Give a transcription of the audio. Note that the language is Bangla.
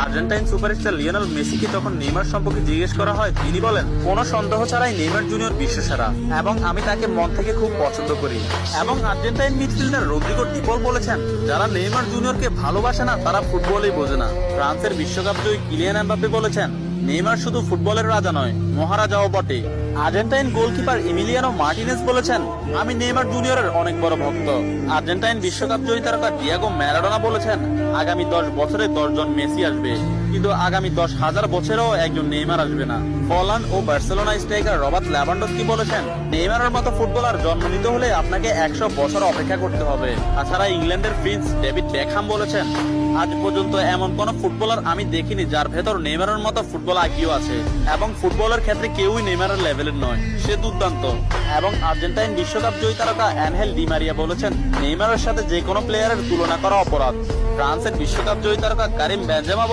আর্জেন্টাইন সুপারস্টার লিওনেল মেসিকে যখন নেইমার সম্পর্কে জিজ্ঞেস করা হয়, তিনি বলেন, কোনো সন্দেহ ছাড়াই নেইমার জুনিয়র বিশ্বসেরা এবং আমি তাকে মন থেকে খুব পছন্দ করি। এবং আর্জেন্টাইন মিডফিল্ডার রদ্রিগো ডিপল বলেছেন, যারা নেইমার জুনিয়রকে ভালোবাসে না তারা ফুটবলই বোঝে না। ফ্রান্সের বিশ্বকাপ জয়ী কিলিয়ান এমবাপ্পে বলেছেন, নেইমার শুধু ফুটবলের রাজা নয়, মহারাজাও বটে। আর্জেন্টাইন গোলকিপার এমিলিয়ানো মার্টিনেজ বলেছেন, আমি নেইমার জুনিয়রের অনেক বড় ভক্ত। আর্জেন্টাইন বিশ্বকাপ জয়ী তারকা ডিয়েগো ম্যারাডোনা বলেছেন, আগামী 10 বছরে 10 জন মেসি আসবে, কিন্তু আগামী 10,000 বছরেও একজন নেইমার আসবে না। হল্যান্ড ও বার্সেলোনা স্ট্রাইকার রবার্ট লেভানডস্কি বলেছেন, নেইমারের মতো ফুটবলার জন্ম নিতে হলে আপনাকে 100 বছর অপেক্ষা করতে হবে। তাছাড়া ইংল্যান্ডের প্রিন্স ডেভিড বেকহাম বলেছেন, আজ পর্যন্ত এমন কোন ফুটবলার আমি দেখিনি যার ভেতর নেইমারের মতো ফুটবল আইকিউ আছে, এবং ফুটবলের ক্ষেত্রে কেউই নেইমারের লেভেলের নয়, সে দুর্দান্ত। এবং আর্জেন্টাইন বিশ্বকাপ জয়ী তারকা অ্যানহেল ডি মারিয়া বলেছেন, নেইমারের সাথে যে কোনো প্লেয়ারের তুলনা করা অপরাধ। ফ্রান্সের বিশ্বকাপ জয়ী তারকা কারিম বেনজেমা